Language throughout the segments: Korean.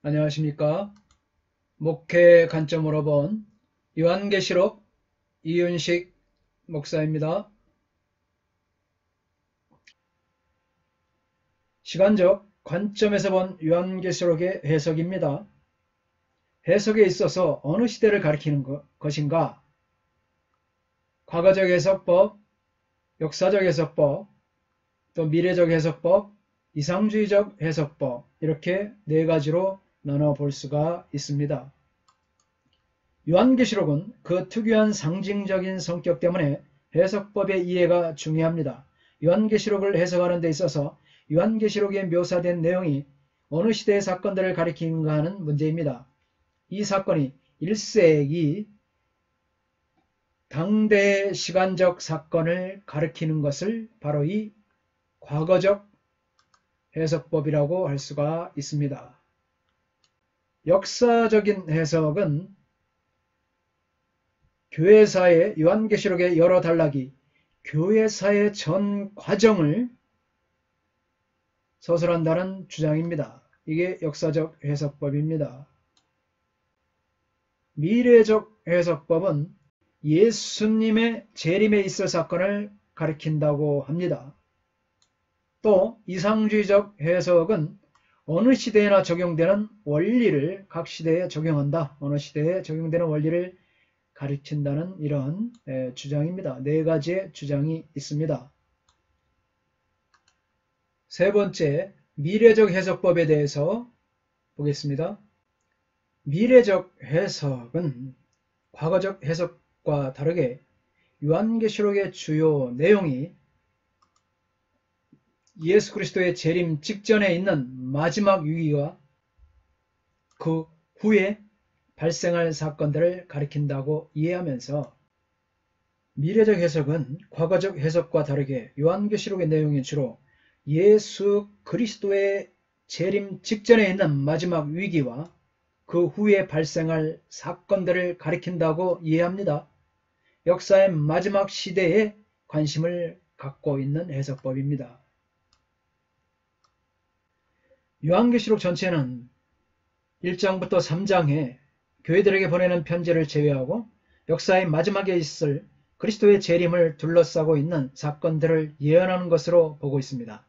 안녕하십니까. 목회 관점으로 본 요한계시록 이윤식 목사입니다. 시간적 관점에서 본 요한계시록의 해석입니다. 해석에 있어서 어느 시대를 가리키는 것인가? 과거적 해석법, 역사적 해석법, 또 미래적 해석법, 이상주의적 해석법 이렇게 네 가지로 나눠 볼 수가 있습니다. 요한계시록은 그 특유한 상징적인 성격 때문에 해석법의 이해가 중요합니다. 요한계시록을 해석하는 데 있어서 요한계시록에 묘사된 내용이 어느 시대의 사건들을 가리키는가 하는 문제입니다. 이 사건이 1세기 당대의 시간적 사건을 가리키는 것을 바로 이 과거적 해석법이라고 할 수가 있습니다. 역사적인 해석은 교회사의 요한계시록의 여러 단락이 교회사의 전 과정을 서술한다는 주장입니다. 이게 역사적 해석법입니다. 미래적 해석법은 예수님의 재림에 있을 사건을 가리킨다고 합니다. 또 이상주의적 해석은 어느 시대에나 적용되는 원리를 각 시대에 적용한다. 어느 시대에 적용되는 원리를 가르친다는 이런 주장입니다. 네 가지의 주장이 있습니다. 세 번째, 미래적 해석법에 대해서 보겠습니다. 미래적 해석은 과거적 해석과 다르게 요한계시록의 주요 내용이 예수 그리스도의 재림 직전에 있는 마지막 위기와 그 후에 발생할 사건들을 가리킨다고 이해하면서 미래적 해석은 과거적 해석과 다르게 요한계시록의 내용이 주로 예수 그리스도의 재림 직전에 있는 마지막 위기와 그 후에 발생할 사건들을 가리킨다고 이해합니다. 역사의 마지막 시대에 관심을 갖고 있는 해석법입니다. 요한계시록 전체는 1장부터 3장에 교회들에게 보내는 편지를 제외하고 역사의 마지막에 있을 그리스도의 재림을 둘러싸고 있는 사건들을 예언하는 것으로 보고 있습니다.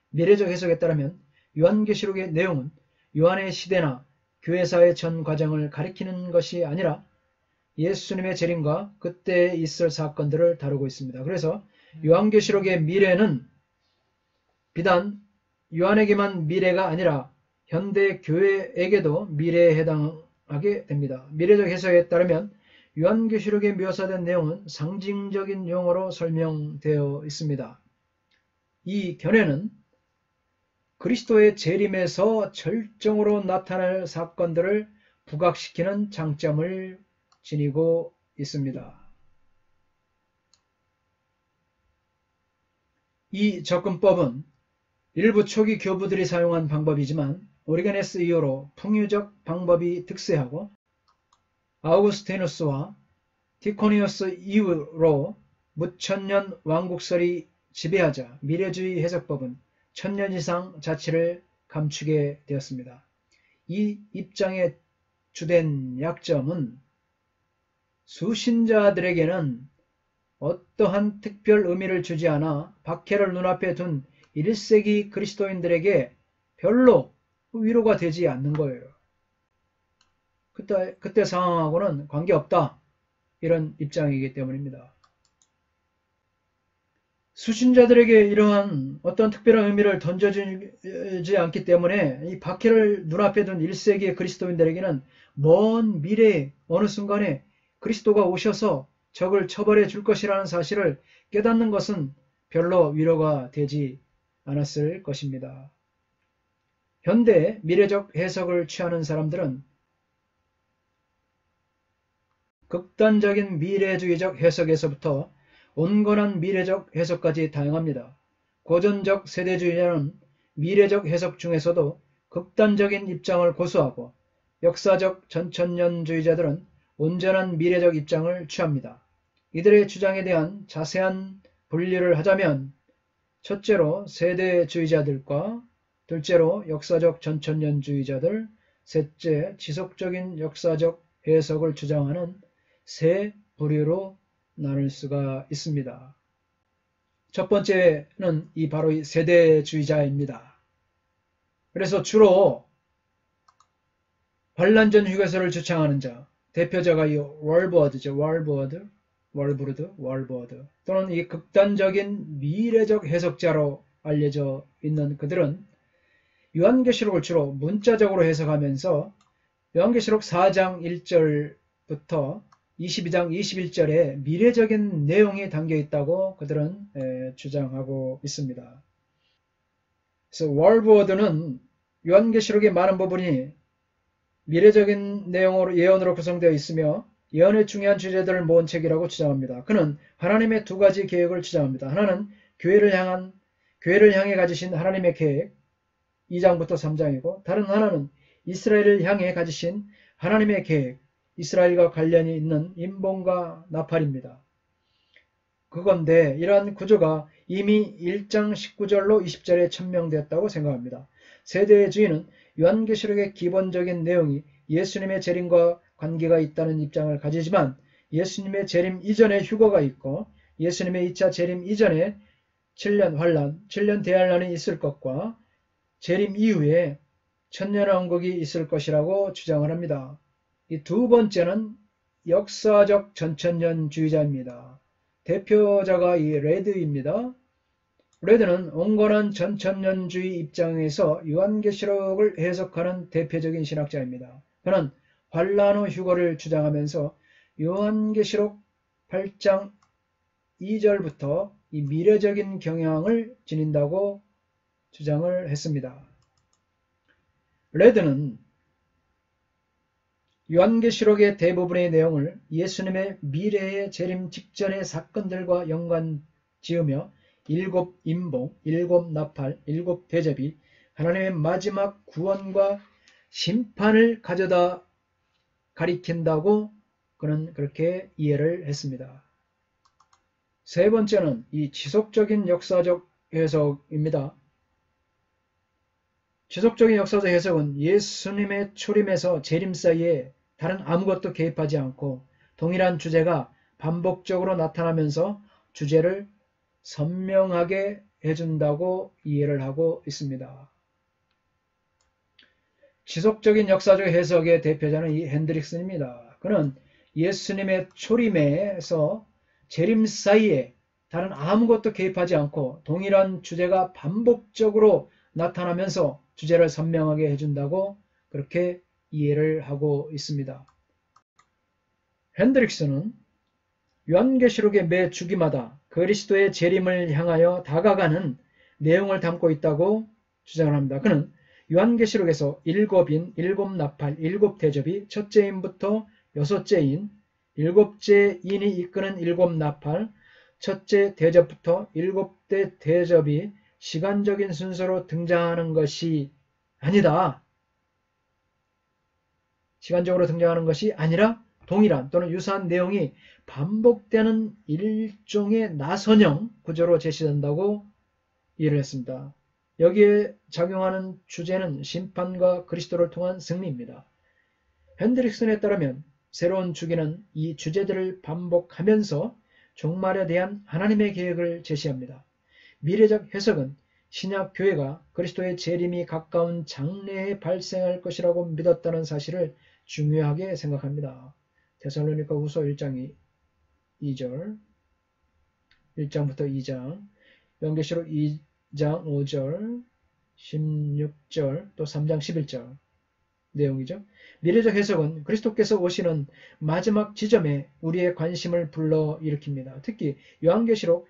미래적 해석에 따르면 요한계시록의 내용은 요한의 시대나 교회사의 전 과정을 가리키는 것이 아니라 예수님의 재림과 그때 있을 사건들을 다루고 있습니다. 그래서 요한계시록의 미래는 비단 요한에게만 미래가 아니라 현대 교회에게도 미래에 해당하게 됩니다. 미래적 해석에 따르면 요한계시록에 묘사된 내용은 상징적인 용어로 설명되어 있습니다. 이 견해는 그리스도의 재림에서 절정으로 나타날 사건들을 부각시키는 장점을 지니고 있습니다. 이 접근법은 일부 초기 교부들이 사용한 방법이지만 오리게네스 이후로 풍유적 방법이 득세하고 아우구스티누스와 티코니우스 이후로 무천년 왕국설이 지배하자 미래주의 해석법은 천년 이상 자치를 감추게 되었습니다. 이 입장의 주된 약점은 수신자들에게는 어떠한 특별 의미를 주지 않아 박해를 눈앞에 둔 1세기 그리스도인들에게 별로 위로가 되지 않는 거예요. 그때 상황하고는 관계없다. 이런 입장이기 때문입니다. 수신자들에게 이러한 어떤 특별한 의미를 던져주지 않기 때문에 이 박해를 눈앞에 둔 1세기의 그리스도인들에게는 먼 미래의 어느 순간에 그리스도가 오셔서 적을 처벌해 줄 것이라는 사실을 깨닫는 것은 별로 위로가 되지 않았을 것입니다. 현대 미래적 해석을 취하는 사람들은 극단적인 미래주의적 해석에서부터 온건한 미래적 해석까지 다양합니다. 고전적 세대주의자는 미래적 해석 중에서도 극단적인 입장을 고수하고 역사적 전천년주의자들은 온전한 미래적 입장을 취합니다. 이들의 주장에 대한 자세한 분류를 하자면 첫째로 세대주의자들과 둘째로 역사적 전천년주의자들, 셋째, 지속적인 역사적 해석을 주장하는 세 부류로 나눌 수가 있습니다. 첫 번째는 바로 이 세대주의자입니다. 그래서 주로 환란전 휴게소를 주창하는 자, 대표자가 이 월버드죠. 월버드 또는 이 극단적인 미래적 해석자로 알려져 있는 그들은 요한계시록을 주로 문자적으로 해석하면서 요한계시록 4장 1절부터 22장 21절에 미래적인 내용이 담겨 있다고 그들은 주장하고 있습니다. 그래서 월버드는 요한계시록의 많은 부분이 미래적인 내용으로 예언으로 구성되어 있으며 예언의 중요한 주제들을 모은 책이라고 주장합니다. 그는 하나님의 두 가지 계획을 주장합니다. 하나는 교회를 향해 가지신 하나님의 계획 2장부터 3장이고 다른 하나는 이스라엘을 향해 가지신 하나님의 계획 이스라엘과 관련이 있는 임봉과 나팔입니다. 그건데 이러한 구조가 이미 1장 19절로 20절에 천명되었다고 생각합니다. 세대주의는 요한계시록의 기본적인 내용이 예수님의 재림과 관계가 있다는 입장을 가지지만 예수님의 재림 이전에 휴거가 있고 예수님의 2차 재림 이전에 7년 환란, 7년 대환란이 있을 것과 재림 이후에 천년왕국이 있을 것이라고 주장을 합니다. 이 두 번째는 역사적 전천년주의자입니다. 대표자가 이 레드입니다. 레드는 온건한 전천년주의 입장에서 요한계시록을 해석하는 대표적인 신학자입니다. 그는 환란 후 휴거를 주장하면서 요한계시록 8장 2절부터 이 미래적인 경향을 지닌다고 주장을 했습니다. 레드는 요한계시록의 대부분의 내용을 예수님의 미래의 재림 직전의 사건들과 연관 지으며 일곱 임봉, 일곱 나팔, 일곱 대접이 하나님의 마지막 구원과 심판을 가져다 가리킨다고 그는 그렇게 이해를 했습니다. 세 번째는 이 지속적인 역사적 해석입니다. 지속적인 역사적 해석은 예수님의 초림에서 재림 사이에 다른 아무것도 개입하지 않고 동일한 주제가 반복적으로 나타나면서 주제를 선명하게 해준다고 이해를 하고 있습니다. 지속적인 역사적 해석의 대표자는 이 핸드릭슨입니다. 그는 예수님의 초림에서 재림 사이에 다른 아무것도 개입하지 않고 동일한 주제가 반복적으로 나타나면서 주제를 선명하게 해준다고 그렇게 이해를 하고 있습니다. 핸드릭슨은 요한계시록의 매 주기마다 그리스도의 재림을 향하여 다가가는 내용을 담고 있다고 주장을 합니다. 그는 요한계시록에서 일곱인, 일곱 나팔, 일곱 대접이 첫째 인부터 여섯째 인, 일곱째 인이 이끄는 일곱 나팔, 첫째 대접부터 일곱째 대접이 시간적인 순서로 등장하는 것이 아니다. 시간적으로 등장하는 것이 아니라 동일한 또는 유사한 내용이 반복되는 일종의 나선형 구조로 제시된다고 이해를 했습니다. 여기에 작용하는 주제는 심판과 그리스도를 통한 승리입니다. 핸드릭슨에 따르면 새로운 주기는 이 주제들을 반복하면서 종말에 대한 하나님의 계획을 제시합니다. 미래적 해석은 신약 교회가 그리스도의 재림이 가까운 장래에 발생할 것이라고 믿었다는 사실을 중요하게 생각합니다. 데살로니가 후서 1장 2절, 1장부터 2장, 요한계시록 2장 5절, 16절, 또 3장 11절 내용이죠. 미래적 해석은 그리스도께서 오시는 마지막 지점에 우리의 관심을 불러일으킵니다. 특히 요한계시록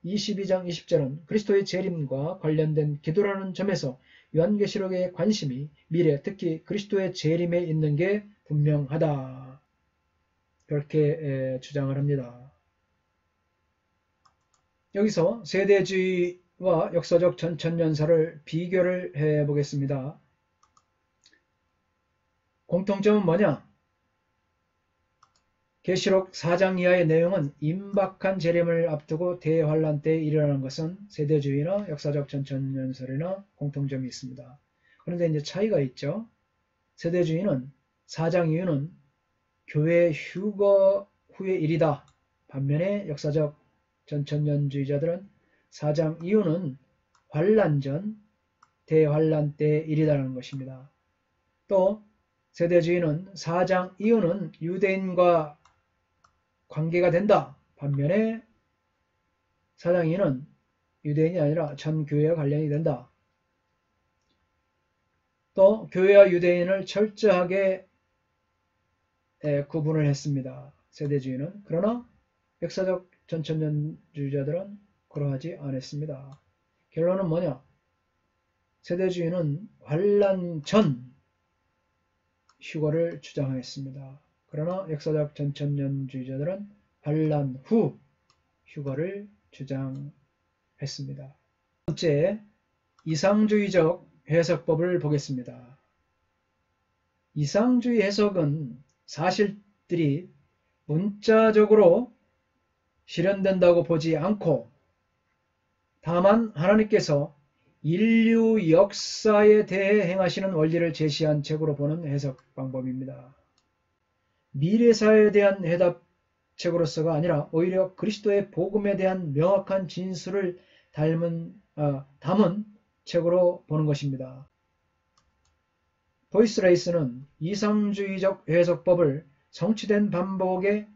22장 20절은 그리스도의 재림과 관련된 기도라는 점에서 요한계시록의 관심이 미래, 특히 그리스도의 재림에 있는 게 분명하다. 그렇게 주장을 합니다. 여기서 세대주의와 역사적 전천년사를 비교를 해보겠습니다. 공통점은 뭐냐? 계시록 4장 이하의 내용은 임박한 재림을 앞두고 대환란 때에 일어나는 것은 세대주의나 역사적 전천년설이나 공통점이 있습니다. 그런데 이제 차이가 있죠. 세대주의는 사장 이유는 교회 휴거 후의 일이다. 반면에 역사적 전천년주의자들은 사장 이유는 환란 전, 대환란 때 일이라는 것입니다. 또 세대주의는 사장 이유는 유대인과 관계가 된다. 반면에 사장 이유는 유대인이 아니라 전 교회와 관련이 된다. 또 교회와 유대인을 철저하게 구분을 했습니다. 세대주의는. 그러나 역사적 전천년주의자들은 그러하지 않았습니다. 결론은 뭐냐? 세대주의는 환란 전 휴거를 주장했습니다. 그러나 역사적 전천년주의자들은 환란 후 휴거를 주장했습니다. 번째, 이상주의적 해석법을 보겠습니다. 이상주의 해석은 사실들이 문자적으로 실현된다고 보지 않고 다만 하나님께서 인류 역사에 대해 행하시는 원리를 제시한 책으로 보는 해석 방법입니다. 미래사에 대한 해답책으로서가 아니라 오히려 그리스도의 복음에 대한 명확한 진술을 담은 책으로 보는 것입니다. 보이스 레이스는 이상주의적 해석법을 성취된 반복의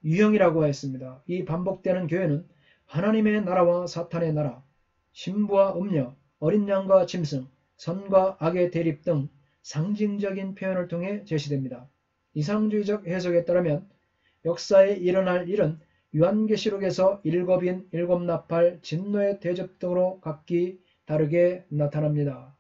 유형이라고 했습니다. 이 반복되는 교회는 하나님의 나라와 사탄의 나라, 신부와 음녀, 어린 양과 짐승, 선과 악의 대립 등 상징적인 표현을 통해 제시됩니다. 이상주의적 해석에 따르면 역사에 일어날 일은 요한계시록에서 일곱인, 일곱나팔, 진노의 대접 등으로 각기 다르게 나타납니다.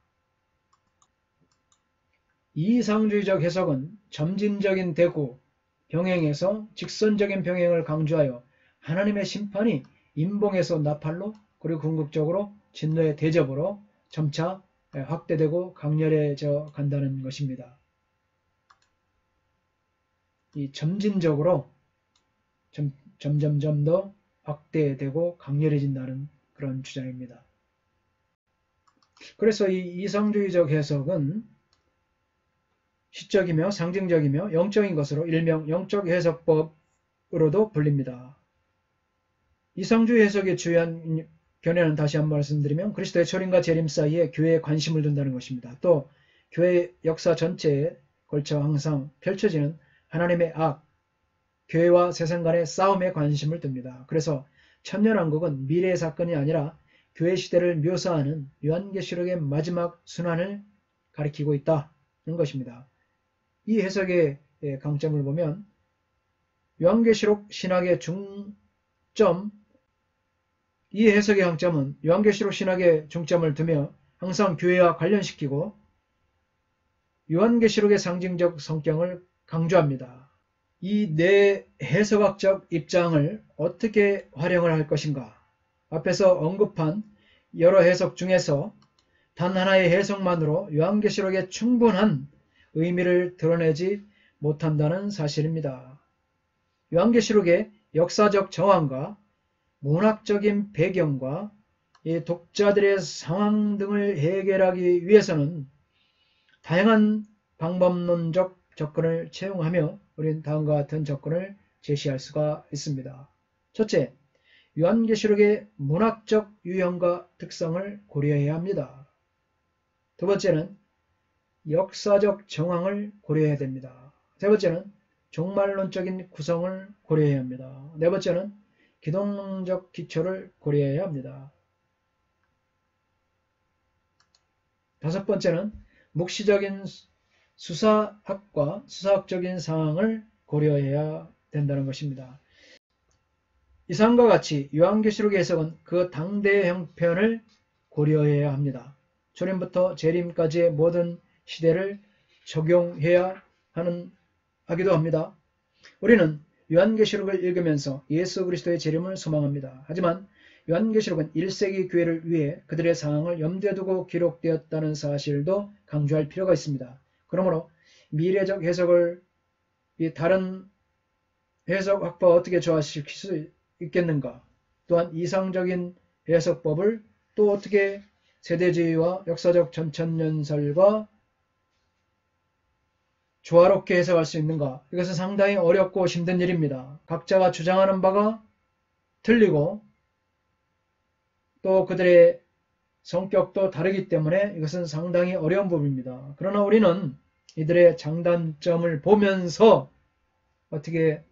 이상주의적 해석은 점진적인 대구, 병행에서 직선적인 병행을 강조하여 하나님의 심판이 인봉에서 나팔로 그리고 궁극적으로 진노의 대접으로 점차 확대되고 강렬해져 간다는 것입니다. 이 점진적으로 점점점 더 확대되고 강렬해진다는 그런 주장입니다. 그래서 이 이상주의적 해석은 시적이며 상징적이며 영적인 것으로 일명 영적 해석법으로도 불립니다. 이상주의 해석의 주요한 견해는 다시 한번 말씀드리면 그리스도의 초림과 재림 사이에 교회에 관심을 둔다는 것입니다. 또 교회 역사 전체에 걸쳐 항상 펼쳐지는 하나님의 악, 교회와 세상 간의 싸움에 관심을 둡니다. 그래서 천년왕국은 미래의 사건이 아니라 교회 시대를 묘사하는 요한계시록의 마지막 순환을 가리키고 있다는 것입니다. 이 해석의 강점을 보면 요한계시록 신학의 중점, 이 해석의 강점은 요한계시록 신학의 중점을 두며 항상 교회와 관련시키고 요한계시록의 상징적 성격을 강조합니다. 이 네 해석학적 입장을 어떻게 활용을 할 것인가? 앞에서 언급한 여러 해석 중에서 단 하나의 해석만으로 요한계시록의 충분한 의미를 드러내지 못한다는 사실입니다. 요한계시록의 역사적 정황과 문학적인 배경과 독자들의 상황 등을 해결하기 위해서는 다양한 방법론적 접근을 채용하며 우리는 다음과 같은 접근을 제시할 수가 있습니다. 첫째, 요한계시록의 문학적 유형과 특성을 고려해야 합니다. 두 번째는 역사적 정황을 고려해야 됩니다. 세 번째는 종말론적인 구성을 고려해야 합니다. 네 번째는 기독론적 기초를 고려해야 합니다. 다섯 번째는 묵시적인 수사학과 수사학적인 상황을 고려해야 된다는 것입니다. 이상과 같이 요한계시록의 해석은 그 당대의 형편을 고려해야 합니다. 초림부터 재림까지의 모든 시대를 적용해야 하기도 합니다. 우리는 요한계시록을 읽으면서 예수 그리스도의 재림을 소망합니다. 하지만 요한계시록은 1세기 교회를 위해 그들의 상황을 염두에 두고 기록되었다는 사실도 강조할 필요가 있습니다. 그러므로 미래적 해석을 다른 해석 학파와 어떻게 조화시킬 수 있겠는가? 또한 이상적인 해석법을 또 어떻게 세대주의와 역사적 전천년설과 조화롭게 해석할 수 있는가? 이것은 상당히 어렵고 힘든 일입니다. 각자가 주장하는 바가 틀리고 또 그들의 성격도 다르기 때문에 이것은 상당히 어려운 부분입니다. 그러나 우리는 이들의 장단점을 보면서 어떻게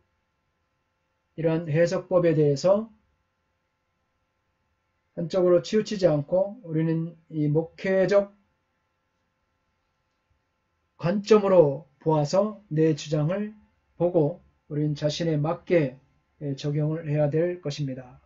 이러한 해석법에 대해서 한쪽으로 치우치지 않고 우리는 이 목회적 관점으로 보아서 내 주장을 보고 우리는 자신에 맞게 적용을 해야 될 것입니다.